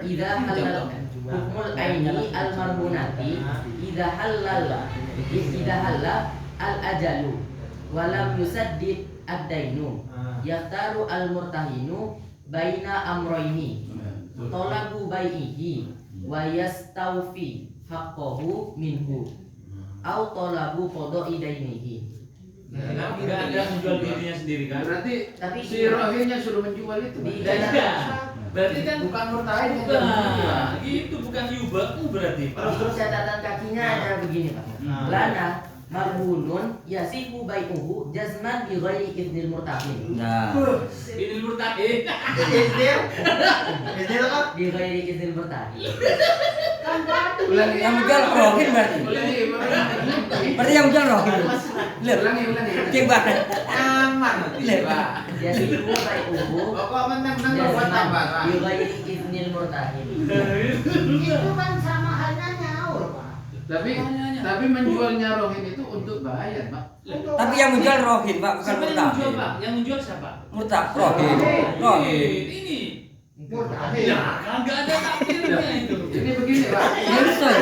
idza halal hukmul aini al marhunati idza halal al ajalu wa lam yusaddid ad-dainu yahtaru al murtahinu baina amroini talabu bai'ihi wa yastawfi haqqahu minhu au talabu qada'i dainihi. Nah, tidak ada menjual dirinya sendiri kan? Berarti Tapi si rohinya sudah menjual itu. Berarti kan bukan murtahin yang bukan, itu bukan yubaku berarti Pak. Terus catatan kakinya ada begini Pak. Lana marhunun yasihu bai'uhu jazman bi ghairi idznil murtahin. Nah, Ini murtahin. Istilah apa? Bi ghairi idznil murtahin. Ulangi. yang menjual rohin berarti. Ulangi. Berarti yang menjual rohin. Lihat, Ulangi. coba. Aman nanti, Pak. Yasihu bai'uhu Pokok menang-menang buat jazman tambah, Pak. bi ghairi idznil murtahin. Itu kan sama halnya nyaur, Pak. Tapi menjualnya rohin itu untuk bayar, Pak. Tapi yang menjual rohin, Pak, bukan Siapa yang murtah. menjual Pak? Yang menjual siapa? Murtah, rohin. Rohin. Ini. Murtahin. Ya, enggak ada takdirnya itu. Ini begini, Pak. Langsung.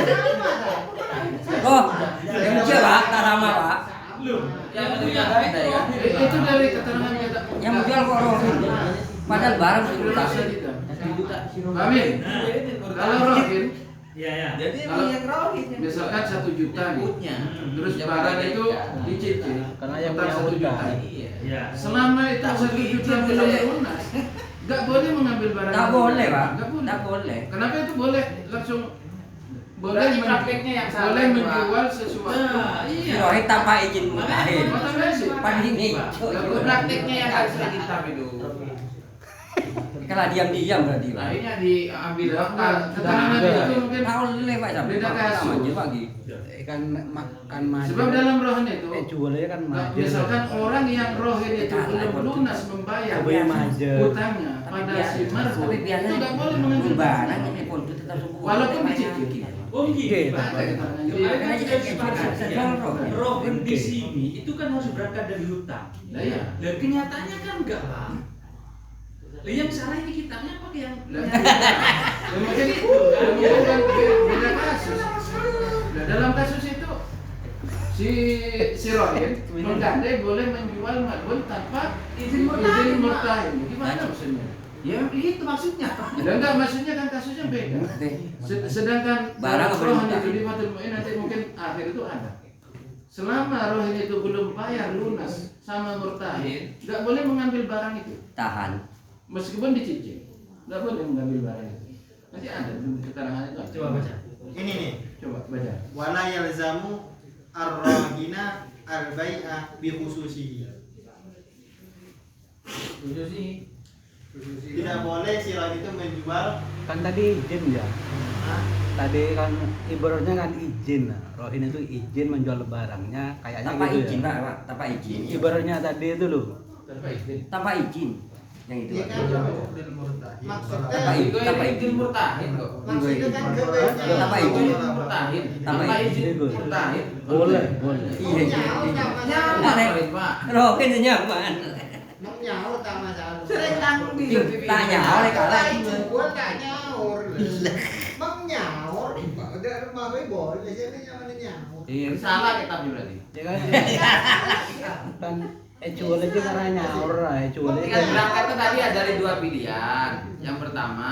Oh, yang menjual, Pak, tak sama, Pak. Loh, yang punya itu rohin. Itu dari keterangan kita. Yang menjual kok rohin. Padahal barang sudah murtah. Amin. Kalau rohin, Ya. Jadi Kalau- yang rohit yang misalkan 1 juta nih. Ikutnya. Terus Yang barang berbeda. itu dicicil. Karena yang utang punya 1 juta. utang. Iya. Ya. Selama itu 1 juta belum lunas, nggak boleh mengambil barang. Tak itu. boleh, Pak. Nggak boleh. Tak boleh. Kenapa itu boleh langsung boleh Berarti prakteknya yang salah, boleh Pak. menjual sesuatu. Nah, Si iya. rohin tanpa izin murtahin. Pada ini. Prakteknya yang harus dihitam itu. Kalau diam-diam berarti, Pak. Akhirnya diambil Keterangan itu mungkin Tahu lewat sampai beda kasus. sama aja pagi. kan maju. sebab dalam rohin itu jualnya kan maju. misalkan orang yang rohin itu Kalah, belum Pak. lunas membayar Kebayang maju. utangnya pada si marhum Tapi itu biasanya nggak boleh mengambil barang ini pun itu tetap suku. Walaupun dicicil. Oh gitu. Pak. Ada keterangan. Kemarin kan Jadi, sudah jadi, disepakati jadi, ya. jadi, Rohin di Oke. sini itu kan harus berangkat dari hutang. Nah, iya. Dan kenyataannya kan enggak Pak. Lah yang salah ini kitanya apa yang Mungkin kan beda kasus. Nah, dalam kasus itu si Rohin menggandeng boleh menjual marhum tanpa izin murtahin. Gimana maksudnya? Ya itu maksudnya. Ya enggak, maksudnya kan kasusnya beda. Sedangkan Barang apa rohin yang itu di Fatul Mu'in nanti mungkin akhir itu ada. Selama rohin itu belum bayar lunas sama murtahin, nggak boleh mengambil barang itu. Tahan. Meskipun dicicil, nggak boleh mengambil barang itu. Nanti ada keterangan itu. Coba baca. Ini nih. Coba baca. Wala yalzamu ar-rahina al-bai'a bi khususihi. Tidak boleh si rohin itu menjual. Kan tadi izin ya. Tadi kan ibaratnya kan izin. Rohin itu izin menjual barangnya kayaknya Tanpa gitu izin, ya. Pak. Tanpa izin. Ibaratnya tadi itu loh. Tanpa izin. Yang itu. Iya Pak. kan? Tanpa izin. Tanpa izin. murtahin kok. Maksudnya kan kebaiknya. Tanpa izin. Murtahin. Tanpa izin. Murtahin. Boleh. Iya, iya. Nyaman, Pak. Rohin nyaman. Mau nyaur tak masalah. Sering tanggung di Tanya oleh kalah. Gua tak nyaur. Mau nyaur, udah rumah gue boleh jadi nyaman nyaur. Iya. salah kitabnya berarti. Ya kan. Kan jual aja karena nyaur lah. Jual Kan aja. berangkat itu tadi ada dari dua pilihan. Yang pertama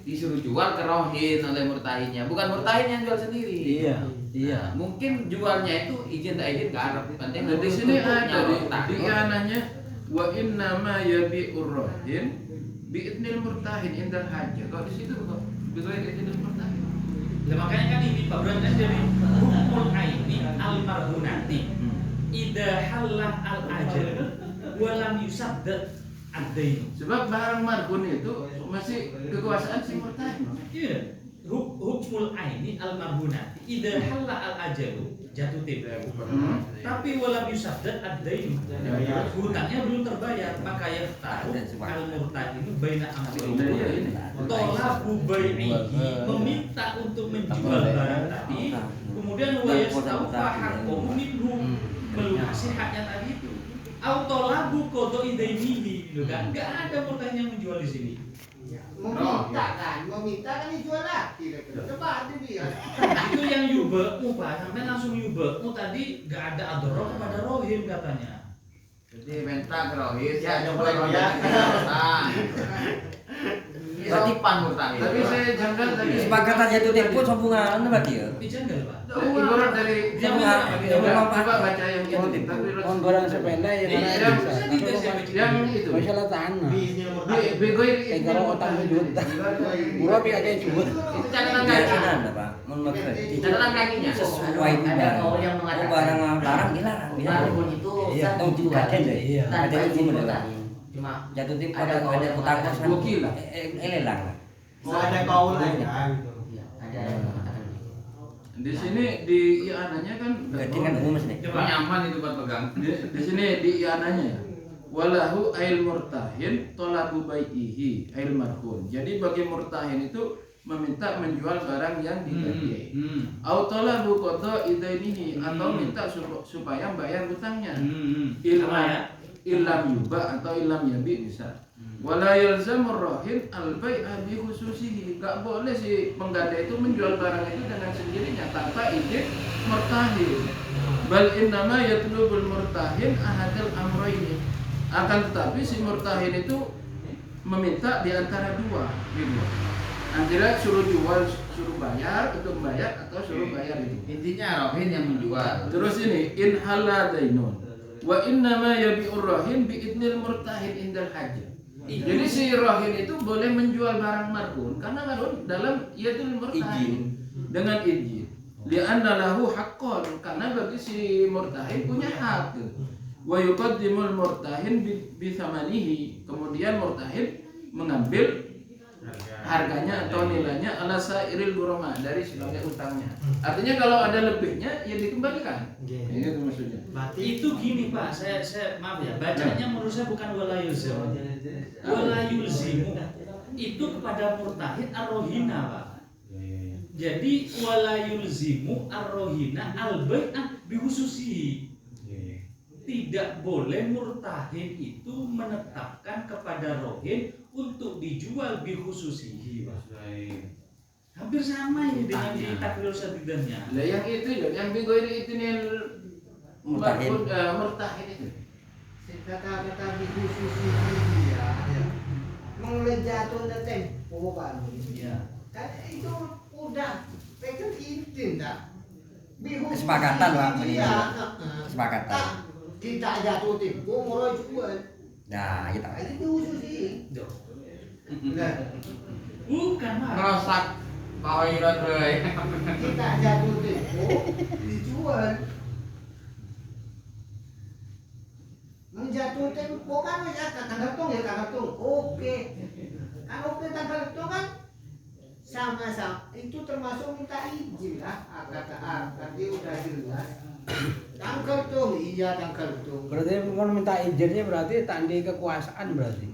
disuruh jual ke rohin oleh murtahinnya, bukan murtahin yang jual sendiri. Iya. Iya. Mungkin jualnya itu izin tak izin nggak ada penting. Nah, di sini ada hutang. di ianahnya wa inna ma yabi'ur rohin bi'idnil murtahin indal hajah. Kalau di situ kok bi'idnil idnil murtahin. Nah, makanya kan ini Pak berarti dari hukmul aini al marhunati idza halal al ajal wa lam yusaddad ad-dain. Sebab barang marhun itu masih kekuasaan si murtahin. Iya. Hukmul aini al marhunati idza halal al ajal jatuh tempo. Tapi walam yusaddad ad-dain. Hutangnya belum terbayar, maka ya tahu al murtahinu baina amrayn. Tolabu bai'ihi, meminta untuk menjual barang tadi, kemudian wa yastawfa haqqahu minhu, melunasi haknya tadi itu. Autolabu qada'i dainihi, gitu kan? Enggak ada murtahnya yang menjual di sini. Meminta kan, meminta kan dijual lagi. Coba ada dia. Itu yang yuba'u Pak, sampai langsung yuba'u tadi gak ada adoro kepada rohin katanya. Jadi minta ke rohin, Ya, saya boleh, rohin ya. Berarti pan murtahid. Tapi saya janggal tadi. Kesepakatan jatuh tempo sambungan berarti ya. Dijanggal Pak. Ibarat dari coba baca yang itu tapi On barang sepeda ya Iya, karena bisa. yang itu. masalah tanah. Bisnis murtahid. Begoir Kalau otak juta. Murah pi agak juta. Itu catatan Keyakinan kaki. Pak, mun berarti Catatan kakinya. sesuai Ada barang. kaul yang mengatakan barang dilarang. marbun itu Iya, sah dijual kajian deh, iya. tanpa Kajian izin itu murtahin. Cuma Jatuh tempo ada kaul yang utang mengatakan kosan. Gokil lah. Lelang. Oh, ada kaul aja gitu. Iya, ada yang mengatakan gitu. di sini di iananya kan Berarti kan umum nih. Coba. Nyaman itu buat pegang. di sini di iananya ya. Walahu ail murtahin tolabu bai'ihi ail marhun. Jadi bagi murtahin itu meminta menjual barang yang digadai. Au tolabu qada idainihi atau minta supaya bayar hutangnya. Illam yuba atau illam yabi bisa. Wala yalzamur rahin al bai'a bi khususihi. Enggak boleh si penggadai itu menjual barang itu dengan sendirinya tanpa izin murtahin. Bal innama yatlubul murtahin ahadal amrayni. Akan tetapi si murtahin itu meminta di antara dua, gitu. Antara suruh jual, suruh bayar untuk bayar atau suruh bayar itu. Intinya rohin yang menjual. Terus ini in haladainun wa innama yabi'ur rahin bi idnil murtahin indal hajah. Jadi si rahin itu boleh menjual barang marhun karena marhun dalam yadul murtahin dengan izin. Li'anna lahu haqqan karena bagi si murtahin punya hak. Wa yuqaddimul murtahin bi thamanihi. Kemudian murtahin mengambil harganya atau nilainya ala sairil burama dari sebagai utangnya. Artinya kalau ada lebihnya ya dikembalikan. Ini itu maksudnya. Berarti Itu gini Pak, saya maaf ya, bacanya menurut saya bukan walayulzimu. Walayulzimu itu kepada murtahid ar-rohina Pak. Jadi walayulzimu ar-rohina al-bai'ah bihususi. Tidak boleh murtahin itu menetapkan kepada rohin untuk dijual bihususihi Pak. Hampir sama ini dengan di takdir sadidahnya. Lah yang itu ya, yang begoir itu nih Murtahin. murtahin itu. kata-kata di khusus dia menglejatun dan tempo kan. Iya. Kan itu udah pegang inti tak. Kesepakatan, Pak, ini. Iya. Kesepakatan. Kita jatuh tempo mulai jual. Nah, kita. Itu dikhususin. Nah, Bukan Pak. Ngerosak kawiran rey. kita jatuh tempo dijual. Menjatuh tempo kan ya tanggal hitung ya tanggal hitung. Oke. Kan oke tanggal hitung kan sama-sama itu termasuk minta izin lah kata tadi udah jelas. Tanggal hitung iya tanggal hitung. Berarti mau minta izinnya berarti tanda kekuasaan berarti.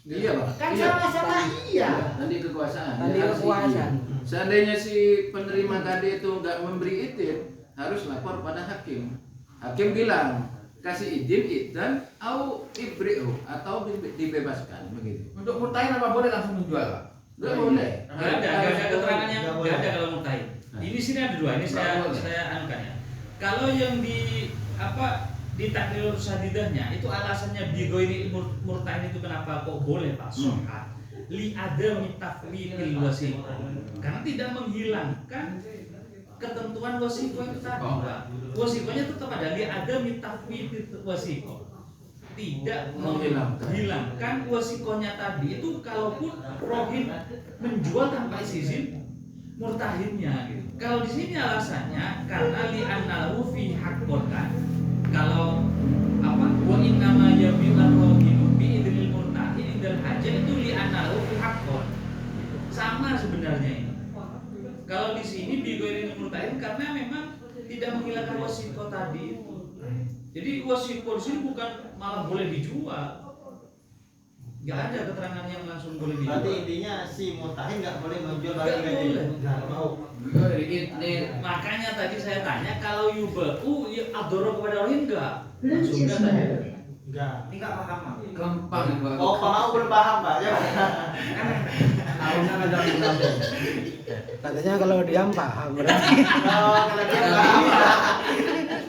Iya, Pak. Kan Iya. sama-sama iya. Tadi kekuasaan. Tanda Ya, kekuasaan. Seandainya si penerima tadi itu nggak memberi izin, harus lapor pada hakim. Hakim bilang kasih izin au ibri'u atau dibebaskan begitu. Untuk murtahin apa boleh langsung menjual Pak? Nggak boleh. Nggak ada keterangan yang Nggak nggak boleh. ada kalau murtahin. Ini sini ada dua, ini saya anukan ya. Kalau yang di di takdir sadidahnya itu alasannya bigoiri murtahin itu kenapa kok boleh Pak? Sokat li ada mitafwidil wasiko karena tidak menghilangkan ketentuan wasiko itu tadi Pak. Wasikonya tetap ada li ada mitafwidil wasiko tidak menghilangkan wasikonya tadi itu kalaupun rohin menjual tanpa izin murtahinnya gitu. Kalau di sini alasannya karena li annahu fi haqqon kan. Kalau wa innama yabi'ur rohinu bi idnil murtahin indal haja itu li annahu fi haqqon. Sama sebenarnya ini. Kalau di sini bi idnil murtahin karena memang tidak menghilangkan wasiko tadi itu. Jadi wasiko di sini bukan malah boleh dijual. Nggak ada keterangan yang langsung boleh dijual. Berarti intinya si murtahin nggak boleh menjual barang Nggak kayak boleh. gitu. Nggak mau. Makanya tadi saya tanya kalau yuba'u ya adoro kepada rohin enggak? Langsung enggak tanya. Enggak. Ini nggak paham. Gampang Pak. Oh, paham belum paham Pak? Ya. Tahunan ada bulan. Katanya kalau diam paham berarti. Oh, kalau dia paham.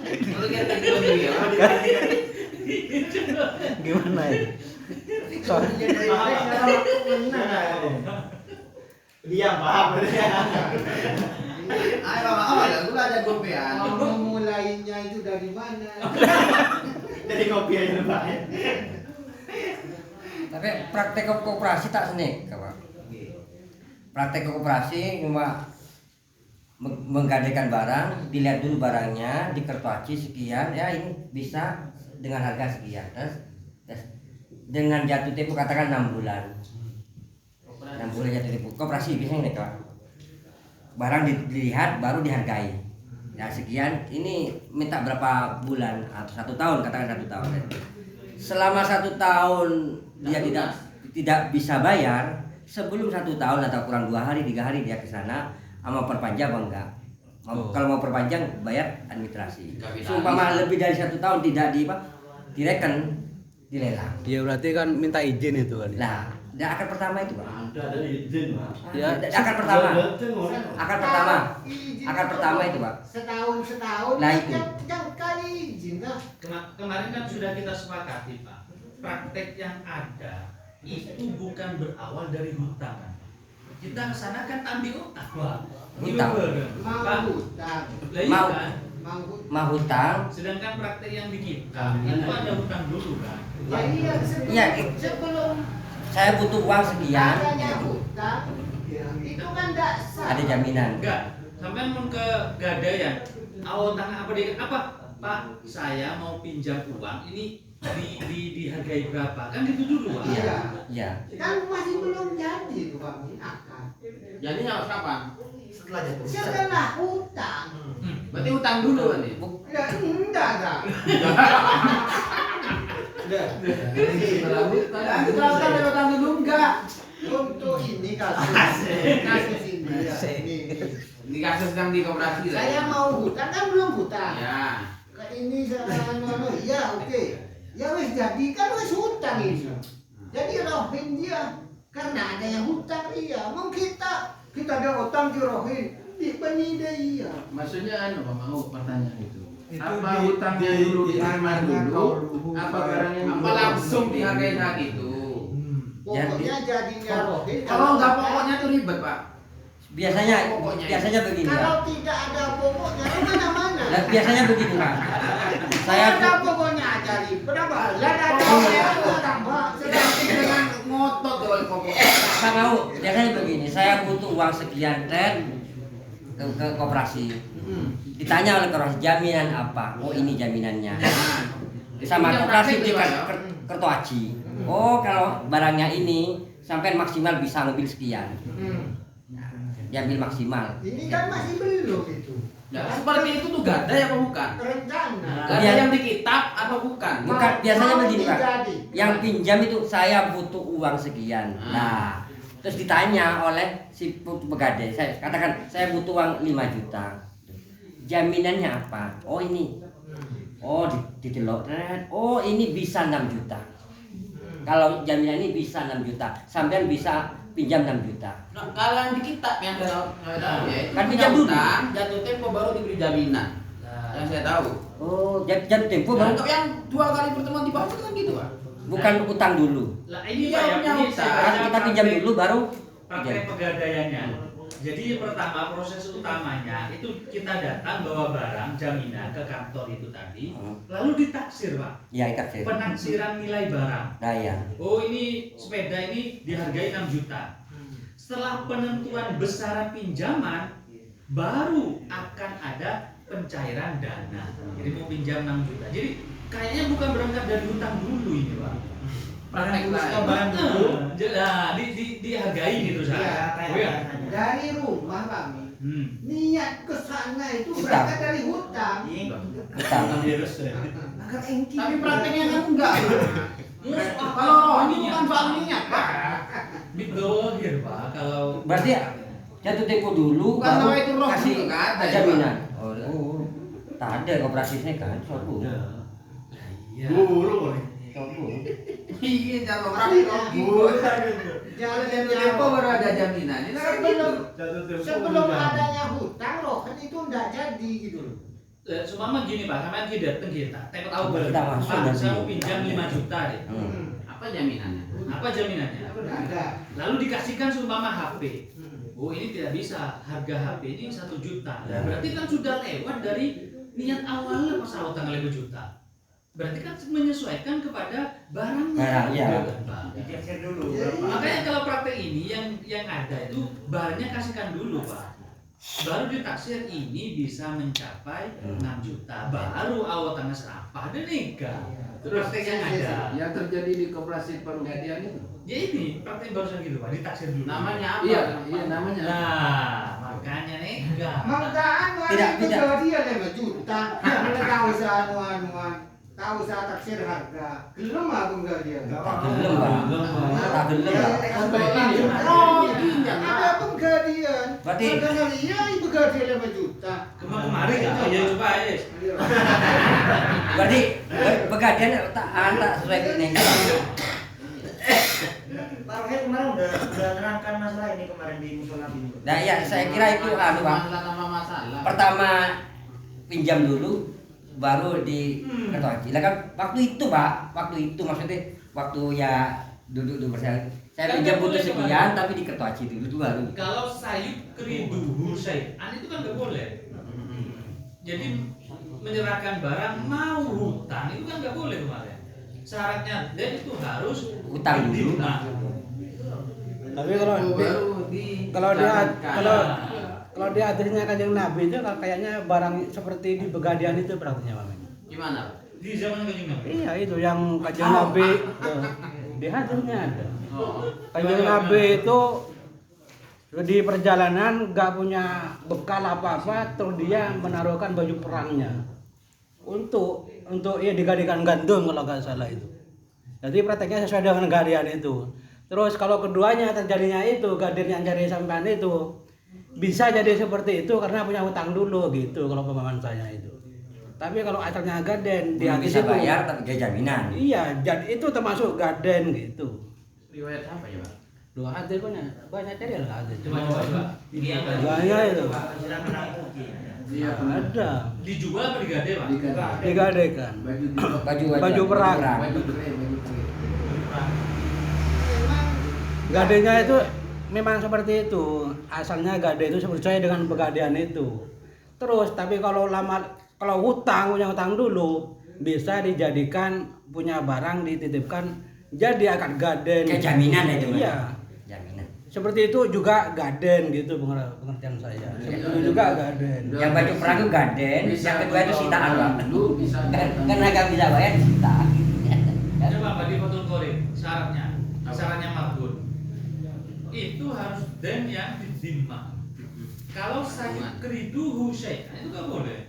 Kalau kita belum dia. Gimana ya? Soalnya Dia paham berarti. Ayo awal aku ada gopean. Mau mulainya itu dari mana? Dari kopi aja Pak. Tapi praktek koperasi tak senik, Pak. Praktek koperasi cuma menggadaikan barang, dilihat dulu barangnya, dikertuaci sekian, ya ini bisa dengan harga sekian. Terus dengan jatuh tempo katakan 6 bulan. 6 bulan jatuh tempo. Koperasi biasanya nih, Pak. Barang dilihat baru dihargai. Ya sekian, ini minta berapa bulan atau 1 tahun, katakan 1 tahun. Selama 1 tahun dia tidak bisa bayar, sebelum 1 tahun atau kurang 2 hari 3 hari dia ke sana, mau perpanjang apa enggak? Kalau mau perpanjang bayar administrasi. Seumpama lebih dari 1 tahun tidak direken, dilelang. Ya berarti kan minta izin itu kan. Nah, akar pertama itu, Pak. Ada izin, Pak. Ya. Akar pertama. Akar pertama itu, Pak. Setahun. Nah, itu. Jangan kali izin lah. Kemarin kan sudah kita sepakati Pak, praktek yang ada itu bukan berawal dari hutang kan. Kita kesana kan ambil hutang Pak. Hutang. Pak, Mau hutang. lah iya Mau. kan. Mau hutang. Sedangkan praktek yang di kita itu ada hutang dulu kan. Ya iya Iya, sebelum saya butuh uang sekian. adanya hutang, itu kan dasar. Ada jaminan. Enggak, sampai mau ke gadaian. Awal tangan apa dia apa? Pak, saya mau pinjam uang ini dihargai berapa? Kan gitu dulu Pak. Iya. Iya. Kan masih belum jadi tuh Pak akan. Jadi harus kapan? Setelah hutang. Berarti utang dulu berarti. Ya enggak. Kalau kan ada utang dulu enggak? Untuk ini kasus ini. Ya, ini. Di kasus yang di koperasi lah. Saya mau hutang kan belum hutang. Ya. Ke ini saya ya oke. Ya wes jadi kan wes hutang ini. Jadi rohin dia karena ada yang hutang iya. Mau kita ada hutang di rohin di beni dia iya. Maksudnya anu Pak mau pertanyaan itu. Itu Apa di- hutangnya di- dulu di- dihargai dulu? Apa barangnya apa langsung dihargai saat itu? Pokoknya jadinya rohin. Kalau enggak pokoknya tuh ribet Pak. Biasanya begini, Pak. Kalau tidak ada pokoknya mana-mana. Nah, biasanya begini, Pak. Saya ada Saya pokoknya aja berapa? Ada pokoknya tambah. Sedangkan dengan ngotot kalau pokoknya. Pak mau, biasanya begini. Saya butuh uang sekian ke koperasi. Ditanya oleh koperasi jaminan apa? Oh ini jaminannya. Sama koperasi di kertoaci. Oh kalau barangnya ini sampai maksimal bisa ngambil sekian. Diambil maksimal. Ini kan masih belum itu. Ya, seperti itu tuh gadai apa bukan? Rencana. Gadai yang di kitab apa bukan? Bukan, biasanya Mau begini, Pak. jadi. Yang pinjam itu saya butuh uang sekian. Nah, terus ditanya oleh si pegadai, saya katakan saya butuh uang 5 juta. Jaminannya apa? Oh ini. Oh didelok. Oh ini bisa 6 juta. Kalau jaminan ini bisa 6 juta, sampean bisa pinjam 6 juta. Nah, kalau yang di kitab yang saya tahu ya, itu Kan punya pinjam dulu. hutang, jatuh tempo baru diberi jaminan. Yang saya tahu. Oh, jatuh tempo Nah, baru untuk yang 2 kali pertemuan dibahas itu kan gitu Pak. bukan utang dulu. Lah ini Iya, Pak yang punya ini hutang. saya Kan baca kita pinjam praktek- dulu baru praktek pinjam. pegadaiannya. Jadi pertama proses utamanya itu kita datang bawa barang jaminan ke kantor itu tadi, lalu ditaksir Pak. Ya, ikat sih. Penaksiran nilai barang. Nah, ya. Oh ini sepeda ini dihargai 6 juta. Setelah penentuan besaran pinjaman, baru akan ada pencairan dana. Jadi mau pinjam 6 juta. Jadi kayaknya bukan berangkat dari hutang dulu ini Pak. Praktek Urus lain. barang dulu. Nah, dihargai gitu Iya, saya. Oh ya. Dari rumah kami. Niat ke sana itu Hutang. berangkat dari hutang. Utang. Agak engki. Tapi prakteknya kan enggak. Kalau rohani bukan soal niat Pak. Bidohir Pak kalau Berarti jatuh tempo dulu Bukan baru sama itu roh kasih juga nggak ada, jaminan. Oh, tak ada kooperasinya kan, sopo. iya. Guru. Sopo. Iya, jangan berarti Jalan jatuh tempo baru ada jaminan. Ini kan gitu. sebelum adanya hutang rohan itu enggak jadi gitu loh. Seumpama gini Pak, sampean ki dateng kita, teko tahu baru. Kita masuk Pak, nanti. saya mau pinjam 5 juta deh. Apa jaminannya? Apa jaminannya? Enggak ada. Lalu dikasihkan seumpama HP. Oh ini tidak bisa, harga HP ini 1 juta. Ya. Berarti kan sudah lewat dari niat awalnya masa utang 5 juta. Berarti kan menyesuaikan kepada barangnya. Barang, ya. Gitu kan, Pak. Makanya kalau praktek ini yang ada itu barangnya kasihkan dulu Pak. Baru ditaksir ini bisa mencapai 6 juta. Baru awal tanggal serapah dan nikah. Praktek yang ada. Yang terjadi di koperasi penggadian itu. Ya ini praktek barusan gitu Pak, ditaksir dulu. Namanya apa? Iya, iya namanya. Nah, makanya nikah. Mangkaan Tidak, itu tidak. kalau dia 5 juta, dia tahu usaha anuan, tahu usaha taksir harga. Gelem aku enggak dia. Tak gelem, Pak. Tak gelem, Pak. Oh, ada penggadian. Berarti- Harganya iya ibu gadian 5 juta. Kemarin kan ya coba ya. Berarti pegadian tak sesuai ini. Pak Rohel kemarin udah nerangkan masalah ini kemarin di musola ini. Nah, ya saya kira itu anu, Pak. Masalah. Pertama pinjam dulu baru diketuaci. Lah kan waktu itu, Pak, waktu itu maksudnya waktu ya duduk bersama. Saya Kan pinjam nggak butuh boleh, sekian Pak. tapi diketuaci dulu itu baru. Kalau sayup keriduhu sayup, itu kan nggak boleh. Jadi menyerahkan barang mau hutang itu kan nggak boleh kemarin. Syaratnya dan itu harus Utang dulu. diterima. Tapi kalau kalau dia hadisnya Kanjeng Nabi itu kayaknya barang seperti di Begadian itu praktiknya Pak. Gimana? Di zaman Kanjeng Nabi. Iya itu yang Kanjeng Nabi di hadisnya ada. Kanjeng Nabi itu di perjalanan nggak punya bekal apa-apa, terus dia menaruhkan baju perangnya untuk ya digadikan gantung kalau nggak salah itu. Jadi prakteknya sesuai dengan gadian itu. Terus kalau keduanya terjadinya itu gaden yang cari sampean itu bisa jadi seperti itu karena punya hutang dulu gitu kalau pemahaman saya itu. Tapi kalau asalnya gaden di Belum hadis bisa itu bayar tapi dia jaminan. iya, jadi itu termasuk gaden gitu. Riwayat apa ya, Pak? Dua hadis banyak cari lah hadis. Coba. Ini yang Banyak itu. Iya, Ada. dijual apa digade Pak? Digadekan. Baju perang. Baju kere. Gadenya itu memang seperti itu. Asalnya gade itu percaya dengan pegadaian itu. Terus tapi kalau punya hutang dulu bisa dijadikan punya barang dititipkan jadi akan gaden. Kayak jaminan itu. Mas. Iya. Jaminan. Seperti itu juga gaden gitu pengertian saya. Seperti itu juga gaden. Yang baju perang itu gaden, yang kedua itu sitaan, Pak. Dulu bisa. Karena nggak bisa bayar disita. Coba Pak di Fathul Qorib syaratnya marbun. Itu harus dan yang didimma. Kalau sayup keriduhu syai'an itu nggak boleh.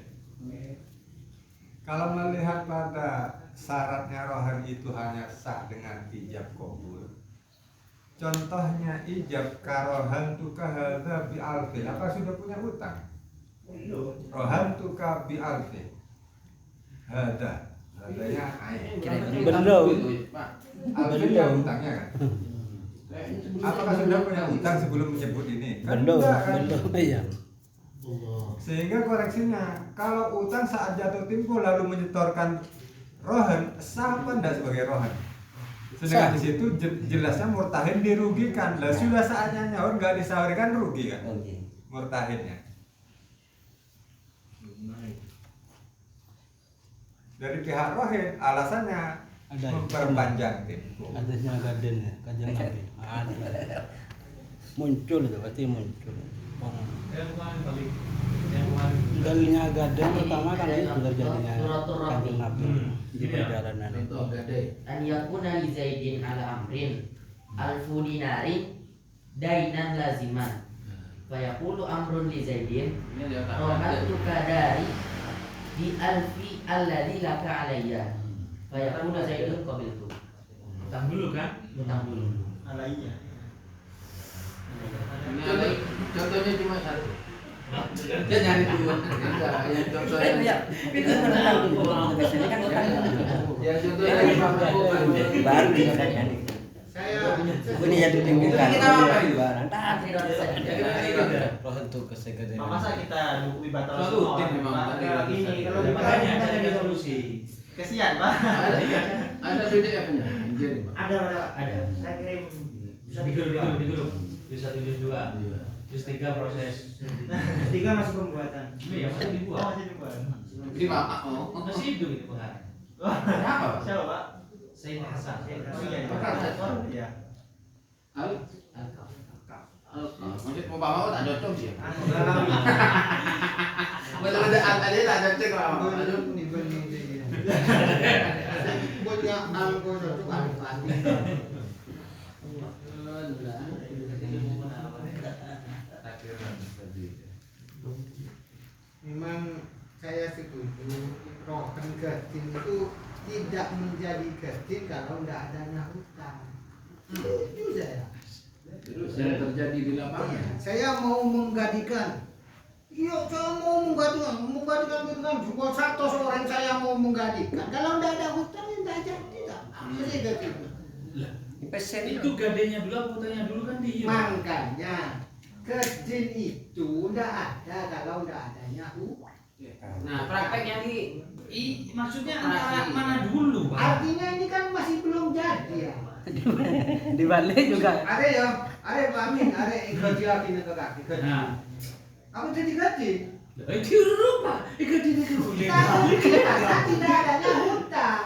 Kalau melihat pada syaratnya rohan itu hanya sah dengan ijab kabul. Contohnya ijab karohan tuka hadza bi alfin. Apa sudah punya utang? Rohan tuka bi alfin. Hadanya ain. Belum. Alfin kan utangnya kan? Apakah sudah punya utang sebelum menyebut ini? Kan Belum, enggak, kan? belum. Iya. Sehingga koreksinya, kalau utang saat jatuh tempo lalu menyetorkan rohan, sah apa enggak sebagai rohan? Sedangkan Sah. di situ jelasnya murtahin dirugikan. Lah sudah saatnya nyaur nggak disawarkan rugi kan? Oke. Murtahinnya. Dari pihak rohin alasannya Ada. memperpanjang tempo. Hadisnya gaden ya, Kanjeng Nabi. Ada. Muncul itu pasti muncul. Yang kemarin balik. Yang kemarin. Dalilnya gaden pertama kan itu terjadinya Suratul Rahmi. Kanjeng Nabi di perjalanan itu. Contoh gade. An yakuna li Zaidin ala amrin alfu dinarin dainan laziman. Fa yaqulu amrun li Zaidin Ini dia kata. rohatuka dari di alfi alladhi laka alayya. Fa yaqulu Zaidun qabiltu. Utang dulu kan? Utang dulu. Alainya. Ini ada contohnya cuma satu. Dia nyari dulu. Enggak, yang contoh yang Ya, itu menentang dulu. Biasanya kan utang dulu. yang contoh yang Baru dikerjakan. Saya Ini yang ditimbulkan. Kita apa itu? Barang. Tak. Masa kita dukui batal Selalu semua? rutin memang Pak, tadi. kayak gini kalau Makanya dipakai ada kita jadi solusi. kesian Pak. Ada PDF-nya. Jadi, Pak. Ada. Ada. Saya kirim. Bisa Di grup, dikirim. di grup. Bisa 72. Iya. Terus 3 proses. 3 masih pembuatan. Iya, masih dibuat. Oh, masih dibuat. Jadi Pak, oh. Masih hidup itu pengarang. Wah, Kenapa, Pak? siapa Pak? Said Hasan. Oh iya, Pak. Iya. Al maksud mau Pak tak cocok sih. Betul ada tak cocok Pak. punya alkohol itu alifati. Memang saya setuju rohan gading itu tidak menjadi gading kalau tidak adanya hutang. Setuju saya. Terus yang terjadi di lapangan. Saya mau menggadikan. Iya, saya mau menggadikan gitu kan. Cuma satu orang saya mau menggadikan. Kalau tidak ada hutang, ya tidak jadi. Apa sih gading? Pesen Itu gadenya dulu, apa hutangnya dulu kan dia. Makanya gading itu tidak ada kalau tidak adanya hutang. Nah, prakteknya nih Maksudnya antara mana dulu, Pak? Artinya ini kan masih belum jadi ya. Dibalik juga. Ada ya, ada Pak Amin, ada gaji lagi ke kaki. Nah, Apa jadi gaji? itu rupa, gadenya kan boleh. Karena tidak adanya hutang.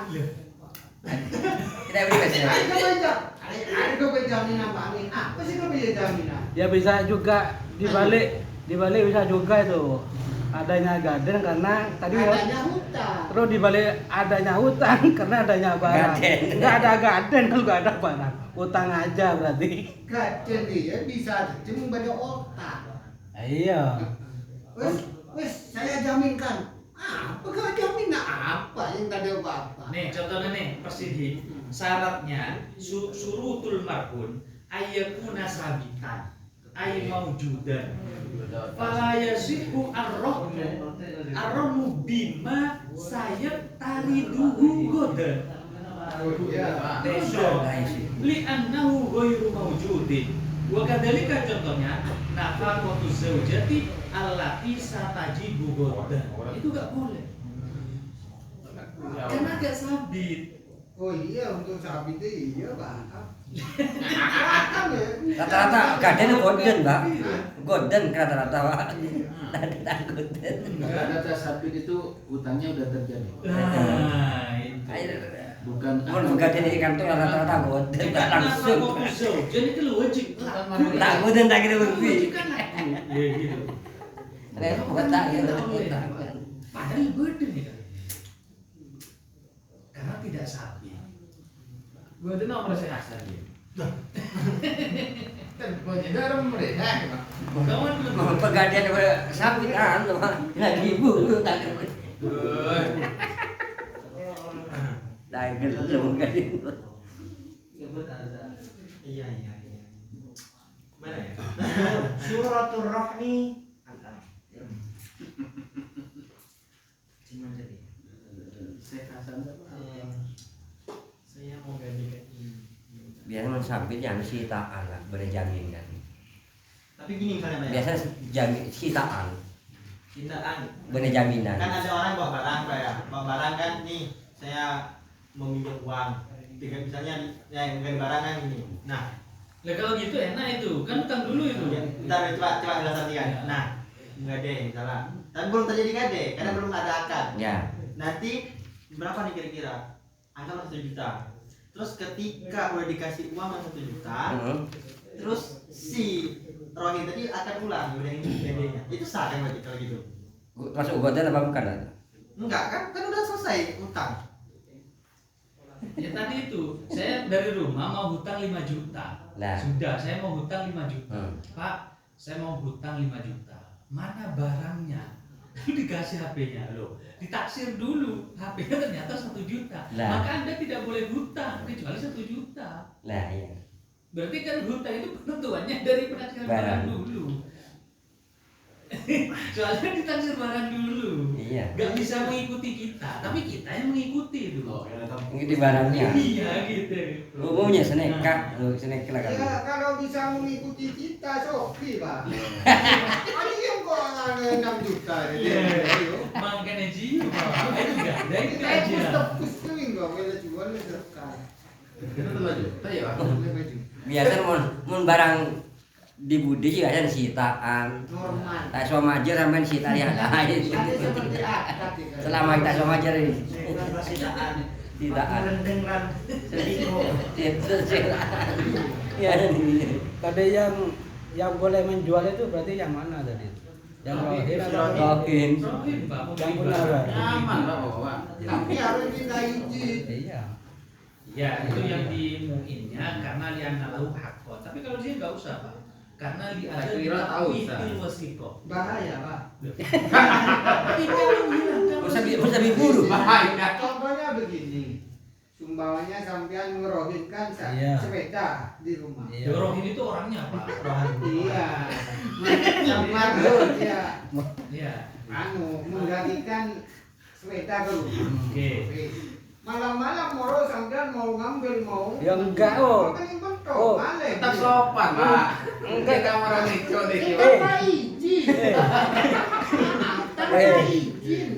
Kita beri pesen. Ada kau jaminan Pak Amin. Apa sih kau punya jaminan? Ya bisa juga dibalik bisa juga itu adanya gaden karena tadi Adanya hutang. terus dibalik adanya hutang karena adanya barang. Gaden. Nggak ada gaden kalau nggak ada barang. Utang aja berarti. Gaden dia bisa cuma pada otak. Iya. Wes, saya jaminkan. Apa kau jamin apa yang tadi apa? Nih, contohnya nih, persidi. Syaratnya surutul marhun ayyakuna sabitan ay maujudan. Fala yasihu arrohmu bima sayat tariduhu godan. Li'annahu ghairu mawjudin. Wa kadzalika contohnya nafaqatu zaujati allati satajibu godan. Itu enggak boleh. Karena enggak sabit. Oh iya, untuk sabit itu iya Pak. Rata-rata gaden golden, Pak. Golden rata-rata, Pak. Rata-rata golden. Enggak ada tes sabit itu utangnya udah terjadi. Nah, itu. Bukan Mun gaden di kantor rata-rata golden Jika tak langsung. jadi itu wajib Tak golden tak kira Wajib lebih. kan laku. Ya gitu. Repot tak kira. Padahal burden ya. Karena tidak sabit. gua itu nomor saya asal dia. Kan pokoknya orang mereka. Kawan Mau pegadaian sabit anu lagi ibu tak kira. Dah gelem gading. Iya. Mana ya? Suratul Rahmi angka. Cuman jadi. Saya mau ganti Biasanya sabit yang sitaan lah, berjamin kan. Tapi gini misalnya Pak, ya. Biasa jamin sitaan, Cintaan. bener jaminan. Kan ada orang bawa barang Pak ya. Bawa barang kan nih saya meminjam uang. Misalnya ya yang barang kan ini. Nah, Lah kalau gitu enak itu, kan utang dulu itu. ya, bentar coba jelasan kan. Nah, gade salah. Tapi belum terjadi gade karena belum ada akad. Ya, Nanti berapa nih kira-kira? Anggaplah 1 juta. Terus ketika udah dikasih uang 1 juta, terus si Rohi tadi akan ulang udah ini gadenya. Itu sah kan berarti kalau gitu? masuk golden apa bukan? Enggak kan? Kan udah selesai utang. Ya tadi itu, saya dari rumah mau hutang 5 juta. Nah. Sudah, saya mau hutang 5 juta. Hmm. Pak, saya mau hutang 5 juta. Mana barangnya? Dikasih HP-nya loh. Ditaksir dulu. HP-nya ternyata 1 juta. Nah. Maka Anda tidak boleh hutang kecuali 1 juta. Nah, iya. Berarti kan hutang itu penentuannya dari penghasilan barang Barang. dulu. Soalnya ditaksir barang dulu. Iya. Gak bisa mengikuti kita, tapi kita yang mengikuti itu. Ini barangnya. Iya gitu. Umumnya seneka lah kan. Ya kalau bisa mengikuti kita oke Pak. Ada yang kok 6 juta Iya. Makanya jiwa. Itu enggak ada itu Kita aja. tebus tuh enggak boleh jual sedekah. Itu tuh baju. Tahu ya, Pak? Biasa mun barang di budi ya kan sitaan. Normal. Tak somajer sampean sita yang lain. Ada seperti akad ya. Selama kita somajer ini. Sitaan. Sitaan. Rendengkan sediko. Ya ini. Tadi yang boleh menjual itu berarti yang mana tadi? Yang rohin atau Rohin. Rohin, Pak. yang punya barang? Nyaman, Pak, Bapak. Tapi harus minta izin. Iya. Ya, itu yang dimuinnya karena li'annahu haqqo. Tapi kalau dia enggak usah, Pak. Karena di ada Saya kira tahu, Ustaz. itu wasiko. Bahaya Pak. Masa buru. Bahaya. Contohnya begini. Sumbawanya sampean ngerohinkan Iya. sepeda di rumah. Iya. Rohin itu orangnya, Pak. Iya. Sampean ya Iya. menggantikan sepeda ke rumah. Oke. Malam-malam moro sampean mau ngambil mau. Ya enggak, oh. Kan yang bentuk, Oh, balik. Tetap sopan, Pak. Enggak. Kita orang itu deh. Tanpa izin. Tanpa izin.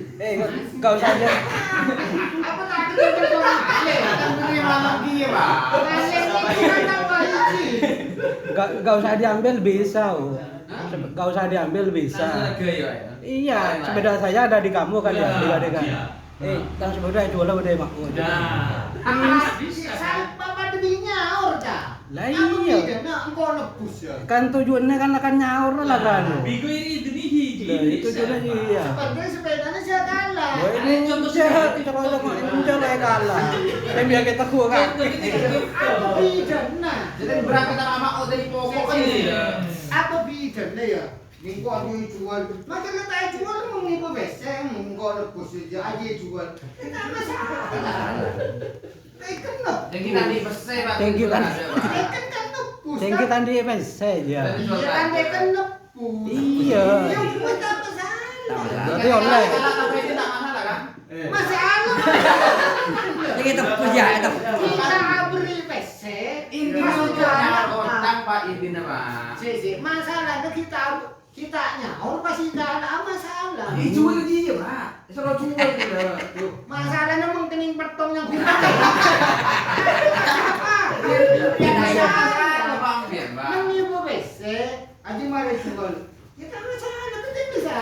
Kau saja. Apa tadi kita mau balik? Kan menerima lagi, Pak. Balik itu kan tanpa izin. Gak usah diambil bisa, oh. Gak usah diambil bisa. Nah, lega ya. Iya, sepeda saya ada di kamu kan ya, dibandingkan. Iya. Tang sepeda jual udah makmu. Nah, bisa kan? Bapak demi nyaur dah. Lah Apa iya. bedanya engkau nebus ya? Kan tujuannya kan akan nyaur lah kan. Bigo ini hiji. Lah, itu juga iya. Seperti sepedanya saya kalah. Wah, ini jahat, coba ini kalah. Tapi biar kita kuat kan. Apa bedanya? Jadi berangkat sama mak dari pokok kan Iya. Apa bedanya ya? Minggu aku jual, macam kita jual minggu besok, minggu nebus aja jual. Kita masalah. Kenapa? Yang kita di pese, Pak. Thank you, Kan Pak. ada, Pak. Kan nebus. Tinggi tadi apa saja. Iya kan dia kan nebus. Iya. Ya buat apa salah? Berarti online. Kalau tapi itu tak masalah kan? Masalah. Ini kita puja itu. Kita beri PC. Intinya Masalah. kontak, Pak, intinya, Pak. Masalahnya kita nyaur pasti tidak ada masalah. Jual dia, Pak. Suruh jual dia. Masalahnya mengkening petong yang bilang. Biar Masalah. masalah, Bang, biar, Pak. Mengibu PC, aja mari jual. Kita masalah kita bisa.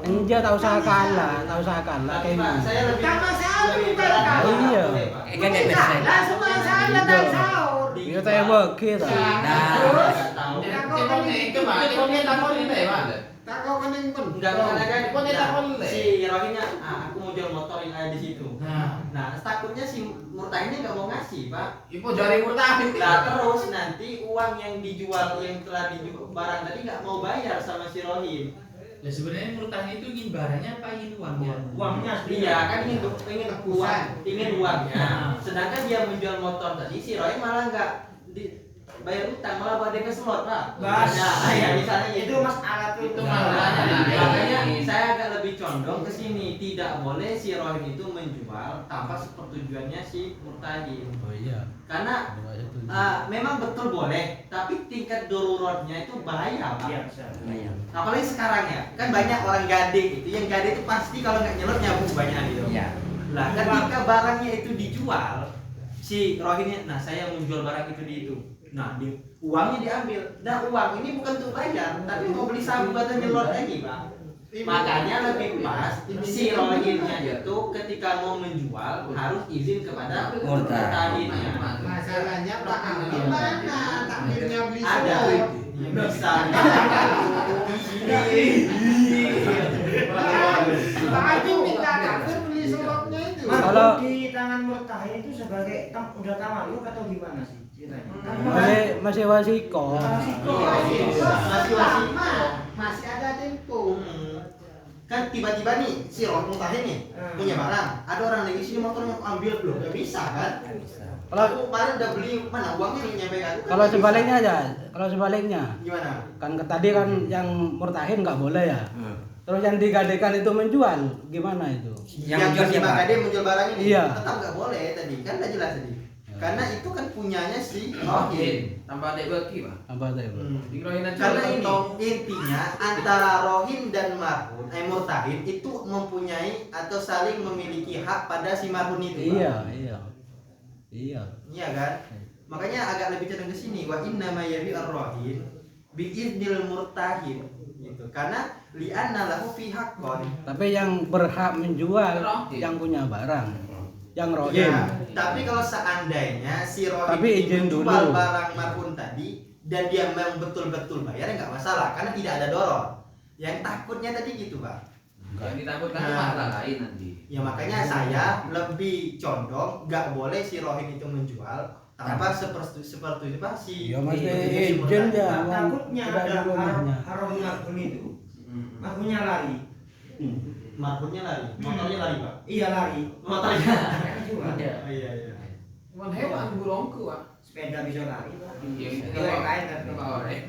Enja tak usah kalah, tak usah kalah kayak Pak, gini. saya lebih Tak masalah lebih bukan berat. kalah. Iya. Kan dia bisa. Langsung masalah tak sahur. Kita tanya bagi ta. Terus, Itu, Pak. Ini takut ini, Pak. tak kau kening pun. Enggak kan Kok dia tak boleh? si Rohinya, aku mau jual motor yang ada di situ. Nah. Nah, takutnya si murtahnya nggak mau ngasih, Pak. Ipo jari murtahin. Nah, terus nanti uang yang dijual yang telah dijual barang tadi nggak mau bayar sama si Rohim. Ya sebenarnya murtahnya itu ingin barangnya apa ingin uangnya? Uangnya iya kan ingin ingin uangnya. Sedangkan dia menjual motor tadi si Rohim malah nggak bayar utang, malah buat DP slot, Pak. Bas. Nah, ya misalnya Itu masalah tuh. Itu Makanya, masalahnya. makanya saya agak lebih condong ke sini, tidak boleh si Rohim itu menjual tanpa sepertujuannya si murtahim. Oh iya. Karena memang betul boleh, tapi tingkat daruratnya itu bahaya, Pak. Apalagi sekarang ya, kan banyak orang gade itu, yang gade itu pasti kalau nggak nyelot nyabuk banyak gitu. Iya. Lah, ketika barangnya itu dijual, si Rohimnya, nah saya menjual barang itu di itu. Nah, uangnya diambil. Nah, uang ini bukan untuk bayar, tapi mau beli sabu atau nyelot lagi, Pak. Makanya lebih pas si Rohimnya itu ketika mau menjual harus izin kepada murtahidnya. Masalahnya Pak Amir mana? Takdirnya beli Ada. slot. Bisa. Pak Amir minta takdir beli slotnya itu. Kalau di tangan murtahin itu sebagai udah tamaluk atau gimana sih ceritanya? Kan masih wasiko. Masih ada tempo. Kan kan tiba-tiba nih si roh mutahin nih punya barang, ada orang lagi sini motornya ambil loh, nggak bisa kan? Kalau Aku kemarin udah beli mana uangnya nih nyampe aku. Kan kalau nggak sebaliknya bisa. aja, kalau sebaliknya Gimana? kan tadi kan yang murtahin nggak boleh ya. Terus yang digadekan itu menjual, gimana itu? Yang jual di siapa? Magade menjual barang ini Iya. tetap nggak boleh tadi, kan udah jelas tadi. Karena itu kan punyanya si Rohin rohin. tanpa ada bagi pak. Apa tadi? Bro? Di rohin aja. Karena ini intinya antara rohin dan marhun, murtahin itu mempunyai atau saling memiliki hak pada si marhun itu. Pak. Iya, iya. Iya. Iya kan? Makanya agak lebih cenderung ke sini wa inna ma yabi ar-rohin bi idnil murtahin gitu. Karena li'anna lahu fi haqqon. Tapi yang berhak menjual Rohin. yang punya barang. Yang rohin. Ya, tapi kalau seandainya si rohin Tapi ini izin menjual dulu. barang marhun tadi dan dia memang betul-betul bayar nggak masalah karena tidak ada doror. Yang takutnya tadi gitu, Pak. Yang ditakutkan itu Nah. masalah lain nanti. Ya makanya saya lebih condong nggak boleh si rohin itu menjual tanpa seperti itu Pak si Ya masih si izin murtad. ya. Takutnya Udah di ada rumahnya. haram marhum itu, marhumnya lari. Marhunnya lari, motornya lari Pak. Iya lari. Motornya. Jual. Oh, iya iya. Cuman hewan burungku pak. Sepeda bisa lari. Iya, Itu yang lain kan. Orang.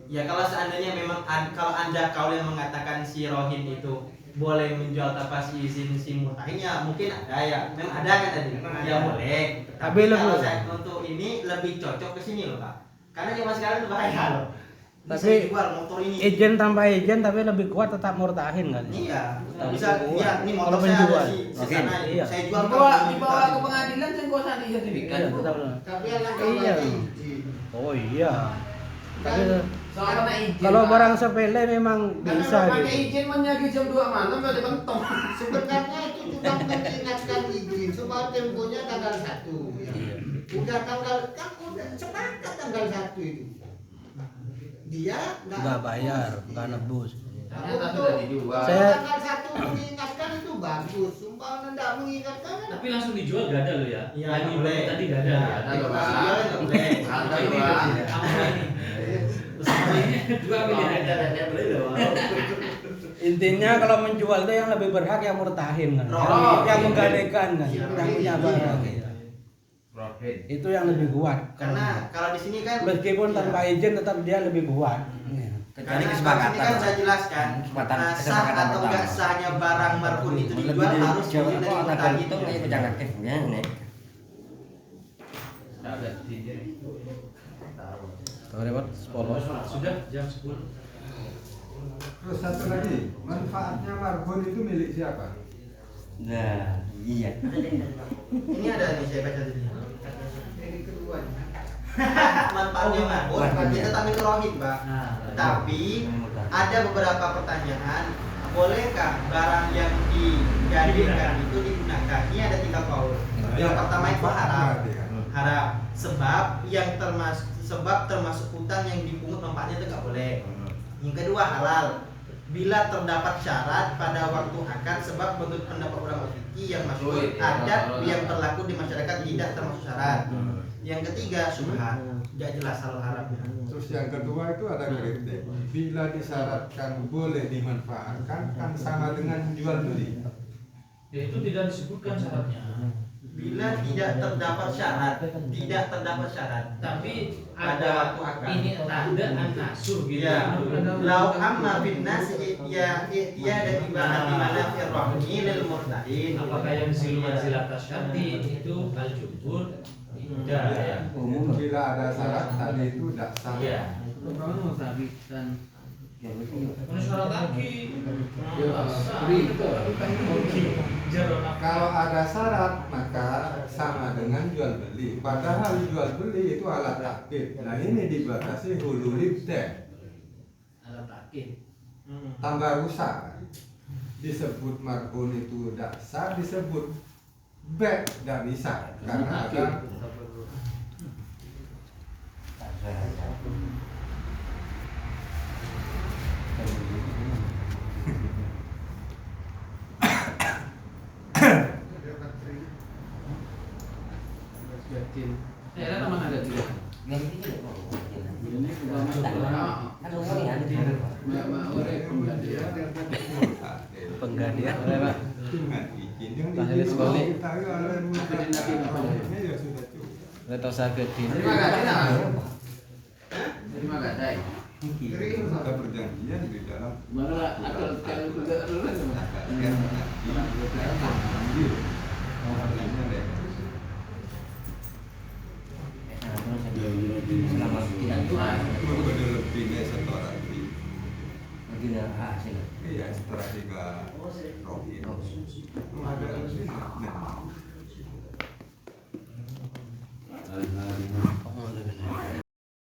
Ya kalau seandainya memang kalau anda yang mengatakan si rohin itu boleh menjual tanpa si izin si murtahin ya mungkin ada ya, memang ada kan tadi. Memang Ya ada. boleh. Tapi kalau lebih- saya untuk ini lebih cocok ke sini loh Pak. Karena zaman sekarang itu bahaya loh. Bisa Tapi jual motor ini. Izin tanpa izin tapi lebih kuat tetap murtahin kan? Iya, Tapi bisa kuat. ya ini motor Kalau saya ada menjual. si Oke. sana Iya. saya jual Dibawa ke pengadilan dan kau sana sertifikat. Iya, tetap. Tapi yang Iya. izin. Oh iya. Tapi Soalnya izin. kalau Pak. barang sepele memang Karena bisa pakai gitu. izin menyagi jam 2 malam berarti pentung. Sebenarnya itu cuma mengingatkan izin supaya temponya tanggal 1 ya. Udah tanggal kan udah sepakat tanggal 1 itu. Dia Nggak bayar, nggak nebus. Ternyata sudah dijual. Saya- tanggal 1 mengingatkan itu bagus. Sumpah tidak mengingatkan kan Tapi langsung dijual gak ada lo ya? Iya, Yang nggak boleh. tadi gak ada. Iya, Ya. ada, Pak. masih jual nggak boleh. Ada, Ini Pak. sama ini. Sama ini dua pilihan. Intinya kalau menjual itu yang lebih berhak yang murtahin kan. Oh, yang iya. menggadekan kan, Iya, yang punya iya. barang. Iya. Rohin. Itu yang lebih kuat. Karena kalau di sini kan Meskipun iya. tanpa izin tetap dia lebih kuat. Iya. Kecuali Karena kesepakatan. ini kan saya jelaskan Kesepakatan- sah kesepakatan atau enggak pertama. sahnya barang marhum itu Lebih dijual dari harus Jawa izin dari kok murtad ada itu. itu jangan aktifnya nih. Ada di sini. Sorry, Pak. Polos. Sudah jam 10. Terus satu lagi, manfaatnya marhun itu milik siapa? Nah, iya. Ini ada nih saya baca tadi. Ini kedua. Manfaatnya marhum Manfaatnya. kita tampil rohim, Pak. Nah, Tapi ada beberapa pertanyaan. Bolehkah barang yang digadekan itu digunakan? Ini ada 3 kaul. Yang pertama itu haram. Berarti kan? Haram. Sebab termasuk hutang yang dipungut manfaatnya itu nggak boleh. Yang kedua halal. Bila terdapat syarat pada waktu akad sebab menurut pendapat ulama fikih yang masyhur adat yang berlaku di masyarakat tidak termasuk syarat. Yang ketiga syubhat, tidak jelas halal haramnya. Terus yang kedua itu ada kritik. Bila disyaratkan boleh dimanfaatkan kan sama dengan jual beli. ya itu tidak disebutkan syaratnya. Bila tidak terdapat syarat, Tapi pada ada waktu akad. ini tanda an-nasur gitu. Ya, lau amma bin nas ya dan ibarat di mana firrohni lil murtadin. Apakah yang siluman silata syarti itu al-jumhur? Tidak ya. Bila ada syarat tadi itu tidak sah. Iya. Mana syarat lagi? Kalau ada syarat maka sama dengan jual beli. Padahal jual beli itu alat takkid. Nah ini dibatasi hulu libdeh. Alat takid. Tambah rusak. Disebut marhun itu tidak sah, disebut bed tidak bisa karena ada Daerah teman ada juga. Yang ini tidak mau. Ini Kan umumnya ada di Mbak Ore penggantian. Boleh, Pak. Dengan izin yang Tahlil sekali. kita oleh rohnya ya sudah cukup. Leto sagetin. Terima kasih lah. Terima kasih. Kita perjanjian di dalam Malah akal kalian juga dulu Selama tidak tuan. lebihnya setora Begini hasil. iya setora 3 rohim ada lebih.